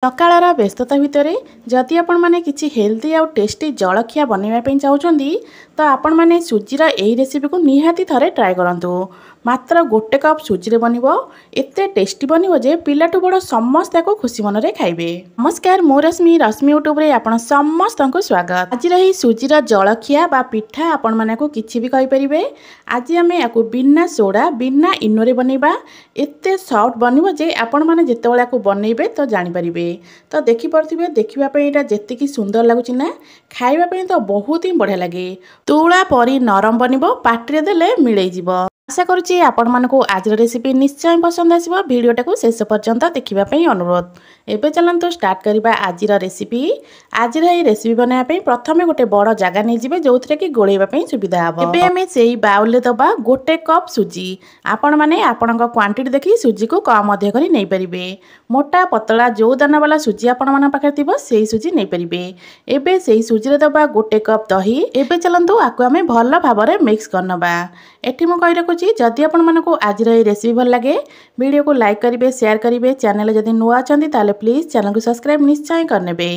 सकाळर व्यस्तता भितर जदि आपण माने किछि हेल्दी आउ टेस्टी जलखिया बनैबा पई चाहुचंदी तो आपण माने सुजीर एही रेसिपी को निहाती थरे ट्राए करंतु। मात्र गोटे कप सुजी रे बनिबो एते टेस्टी बनिबो जे पिलाटू बड़ समस्त को खुशी मन रे खाइबे। नमस्कार, मु रश्मि यूट्यूब रे आपण समस्त को स्वागत। आज रही सुजीर जलखिया बा पिठा आपण माने को किछि भी कहि परिबे। आज आमे याकू बिना सोडा बिना इनो रे बनैबा एते सॉफ्ट बनिबो जे आपण माने जेतेबेला को बनैबे तो जानि परिबे। तो देखि पारथिबे देखिबा पई एटा जेतिकी सुंदर लागुची ना खाइबा पई तो बहुत ही बढ़िया लागे। तुळा परी नरम बनिबो, पाटिरे देले मिलै जिवो। आशा करुची आपण मानको आज रेसिपी निश्चय पसंद आसीबो। वीडियोटा को शेष पर्यंत देखिबा पई अनुरोध। एबे चलंतु स्टार्ट करिबा आजिर रेसिपी। आजिर एई रेसिपी बनाया पई प्रथमे गोटे बड़ जागा नै जिवे जोथरे कि गोळेबा पई सुविधा हबो। एबे हमें सेही बाउल ले दबा गोटे कप सुजी। आपण माने आपणक क्वांटिटी देखि सुजी को कम अधिक करी नै परिबे। मोटा पतला जो दाना वाला सुजी आपण मन पाखे थिबो सेही सुजी नै परिबे। एबे सेही सुजी रे दबा गोटे कप दही। एबे चलंतु आकु हमें भल भाबरे मिक्स करनबा। एठी मु कहि रखुची जदि आपण मानको आज रे रेसिपी भल लागे वीडियो को लाइक करिवे, शेयर करिवे। चैनल जदि नुआ अछंती ताले प्लीज चैनल को सब्सक्राइब निश्चय करनेबे।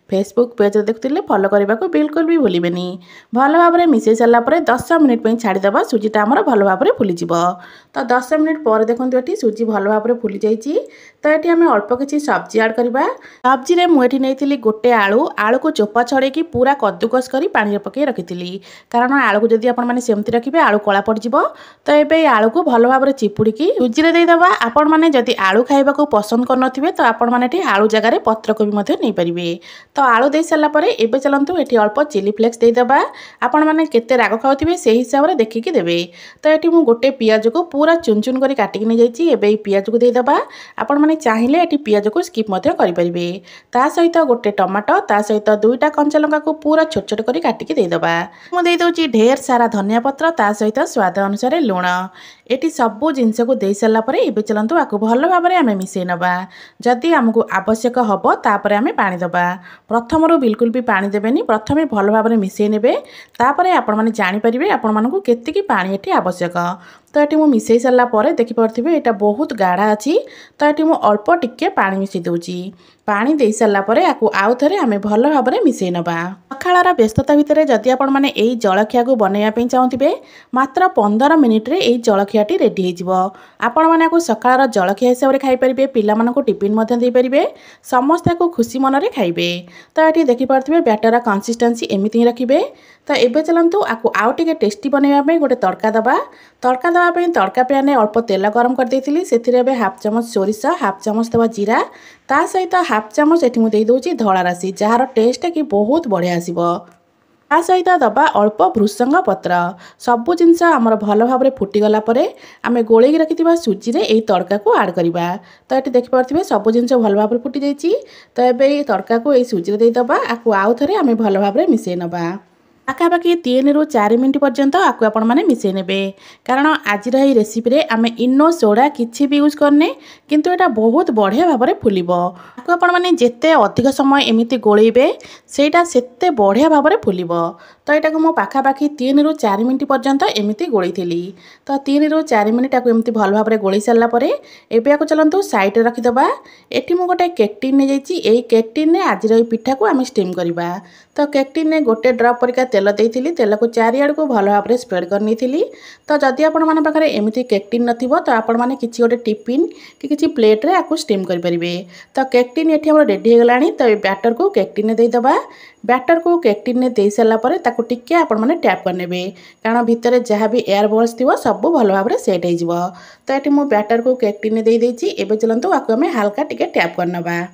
फेसबुक पेज रे देखुतिले फॉलो करबा को बिल्कुल भी भूलिबेनी। भल भाबरे मिसै सल्ला परे 10 मिनिट पई छाडी दबा। सुजीटा हमर भल भाबरे फुली जिवो। तो 10 मिनिट पर देखंतु एठी सुजी भल भाबरे फुली जाईची। तो एठी हमें अल्प किछि सब्जी ऐड करबा। सब्जी रे मु एठी नेइतिली गोटे आलू। आलू को चोपा छड़े की पूरा कद्दूकस करी पानी रे पके रखितिली, कारण आलू को जदि आपण माने सेमति रखिबे आलू कला पड़ जिवो। तो एबे आलू को भल भाबरे चिपुड़ी की सुजी रे देई दबा। आपण माने जदि आलू खाइबा को पसंद करनथिबे तो आपण माने एठी आलू जगह रे पत्र को भी मध्ये नै परिबे। तो आलू देई सल्ला परे एबे चलंतु एठी अल्प चिली फ्लेक्स देई दबा। आपण माने केते राग खाउथिबे सेही हिसाब रे देखि की देबे। तो एठी मु गोटे पियाज को पूरा चुन चुन करी काटि नै जाईची। एबे ई पियाज को देई दबा। आपण माने चाहिले एठी पियाज को स्किप मध्ये करि परिबे। ता सहित गोटे टमाटो, ता सहित दुईटा कंचा लंका को पूरा छोट छोट करी काटि देई दबा। मु देई दोची ढेर सारा धनिया पत्र, ता सहित स्वाद अनुसार लूण। एटी सबु जिनस को देई सल्ला परे एबे चलंतु आकु भल भाबरे आमे मिसै नबा। जदि हमकु आवश्यक हबो तापरे आमे पानी दबा। प्रथमरु बिल्कुल भी पानी देबेनी, प्रथमे भल भाबरे मिसै नेबे। तापरे आपण माने जानि परिबे आपण मानकु केतिकी पानी एठी आवश्यक। तो एटी मु मिसै सल्ला परे देखि परथिबे एटा बहुत गाढ़ा अछि। तो एटी मु अल्प टिके पानी मिसै दोची। पानी देई सल्ला परे आकु आउ थरे आमे भल भाबरे मिसै नबा। सकाळर व्यस्तता भितर जदि आपण माने एई जलखिया को बनैया पई चाहुथिबे मात्र 15 मिनिट रे एई जलखियाटी रेडी हे जिवो। आपण माने को सकाळर जलखिया हिसाब रे खाइ परिबे, पिला माने को टिफिन मध्ये देई परिबे, समस्त को खुशी मन रे खाइबे। तो एटी देखि परथिबे बैटर कंसिस्टेंसी एमिति रखिबे। तो एबे चलंतु आकु आउ टिके टेस्टी बनैया पई गोटे तड़का दबा। तड़का दबा पई तड़का पैन अल्प तेल गरम कर देइथिली। सेथिरे बे हाफ चमच सोरिष, हाफ चमच दबा जीरा, ता सहित हाफ चमच एठी मु देई दोची धळा राशि, जहार टेस्ट कि बहुत बढ़िया आसीबो। ता सहित दबा अल्प भृसंग पत्र। सबु जिनस हमर भल भाबरे फुटी गला परे आमे गोळेई रखिथिबा सुजी रे एई तड़का को ऐड करिबा। तो एठी देखि परथिबे सबु जिनस भल भाबरे फुटी जाईची। तो एबे एई तड़का को एई सुजी रे देई दबा। आकु आउ थरे आमे भल भाबरे मिसै नबा। पाखापाखि 3 रु 4 मिनिट पर्यंत आकु आपण माने मिसै नेबे, कारण आज रही रेसिपी रे आमे इनो सोडा किछि भी यूज करने, किंतु एटा बहुत बढ़िया भाबरे फुलिबो। आकु आपण माने जेते अधिक समय एमिति गोळेइबे सेटा सेते बढ़िया भाबरे फुलिबो। तो एटा को मो पाखापाखि 3 रु 4 मिनिट पर्यंत एमिति गोळेइथिली। तो 3 रु 4 मिनिट आकु एमिति भल भाबरे गोळेइ सल्ला परे एबे आकु चलंतु साइड रे रखि दबा। एठी मो गोटे केक टिन नै जाईची। एई केक टिन ने आज रही पिठा को आमे स्टीम करबा। तो केक टिन ने गोटे ड्रॉप परिका तेल देइथिली। तेल को चारियाड को भल भाबरे स्प्रेड करनीथिली। तो जदि आपण माने पाखरे एमिति केक टिन नथिबो तो आपण माने किछि गोटे टिफिन कि किछि प्लेट रे आकु स्टीम करि परिबे। तो केक टिन एठी हमर रेडी हे गलानी। तो बैटर को केक टिन ने देई दबा। बैटर को केक टिन ने देई सल्ला परे ताकु टिके आपण माने टैप करनेबे, कारण भितरे जहा भी एयर बल्स थिबो सब भल भाबरे सेट हे जिवो। तो एठी मु बैटर को केक टिन ने देई देइची। एबे चलंतु आकु हमें हल्का टिके टैप करनबा।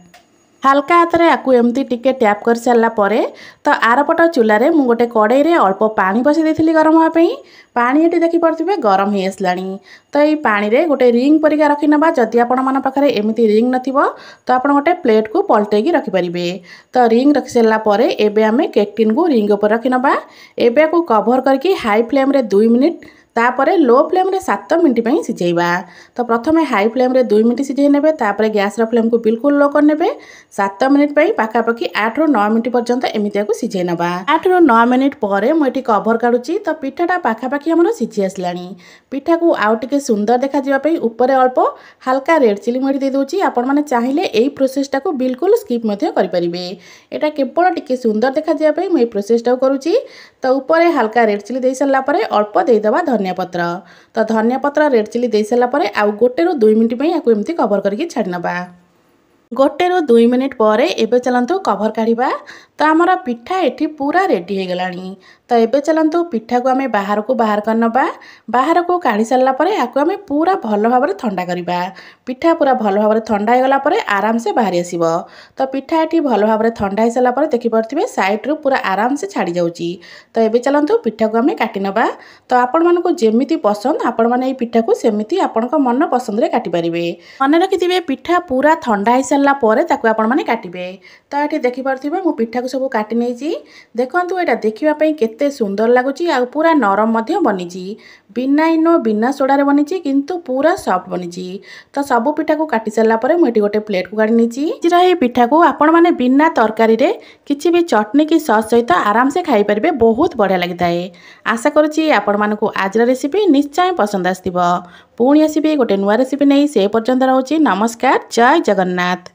हल्का हाथ में आकु एमती टिके टैप कर सारा परे तो आरपट चूल्हे मु गोटे कड़ाई रे अल्प पानी बसई देइथिली गरम होगा पई। पानी एटी देखि परथिबे गरम हो आसलानी। तो ये पानी रे गोटे रिंग परिका रखि नबा। जदि आपण मन पाखरे एमिति रिंग नथिबो तो आपण गोटे प्लेट को पलटेकी रखि परिबे। तो रिंग रखि सारा परे एबे आमे केक टिन को रिंग ऊपर रखि नबा। एबे को कवर करके हाई फ्लेम रे 2 मिनिट तापर लो फ्लेम रे 7 मिनट पर सिझेबा। तो प्रथम हाई फ्लेम रे 2 मिनट सिझे ने, तापर गैस फ्लेम को बिल्कुल लो करने 7 मिनट पर पाखापाखि 8 ରୁ 9 मिनट पर्यंत एमती सिझे नवा। 8 ରୁ 9 मिनट पर मुझे कभर काढ़ुची। तो पिठाटा पाखापाखि आम सिझी आसला। पिठा को आउ टे सुंदर देखा ऊपर अल्प हल्का रेड चिली मुझे दे दूची। आपण मैंने चाहिए यही प्रोसेसटा को बिल्कुल स्किप करेंगे। यहाँ केवल टिके सुंदर देखा मुझे प्रोसेसटा करुँची। तो ऊपर हल्का रेड चिली दे सारा अल्प देदेबा धनिया पत्र। तो धनिया पत्र रेड चिली दे सारा आउ 1 ରୁ 2 मिनट या एमती कभर करके छाड़ी नवा। 1 ରୁ 2 मिनट पर एबे चलतु कभर काढ़ा। तो आमर पिठा एठी पूरा रेडी हो गलानी। तो एबे चलतु पिठा को आम बाहर को बाहर कर नवा। बाहर को काढ़ी सारा आपको आम पूरा भल भाव ठंडा करवा। पिठा पूरा भल भाव ठंडा हो गला आराम से बाहरी आसो। तो पिठा एठी भल भाव ठंडा हो सारा देखिपे साइड रू पूरा आराम से छाड़ी जाऊँगी। तो एबे चलतु पिठा को आम काटी नवा। तो आपण मानक जेमिति पसंद आपण मैंने पिठा को सेमिति आपण मन पसंद रे काटी पारिबे। मन रखिथिबे पिठा पूरा ठंडा हो सारा आपण मैंने काटिबे। तो ये देखिपे मु पिठा को सब काटी नहीं। देखो यहाँ देखापी केते सुंदर लगुच आ पूरा नरम बनी। बिना इनो बिना सोडा बनी किंतु पूरा सॉफ्ट बनी। तो सब पिठा को काटी सारा मुझे गोटे प्लेट को काढ़ी नहीं। पिठा को आपण मैंने बिना तरकारी रे किसी भी चटनी की सॉस सहित आराम से खाई पारे। बहुत बढ़िया लगी थाए। आशा करुँची आपण मानक आज रेसिपी निश्चय पसंद आसथिबो। पुणी आसीबे गोटे नुआ रेसिपी नहीं। से पर्यंत रोची नमस्कार। जय जगन्नाथ।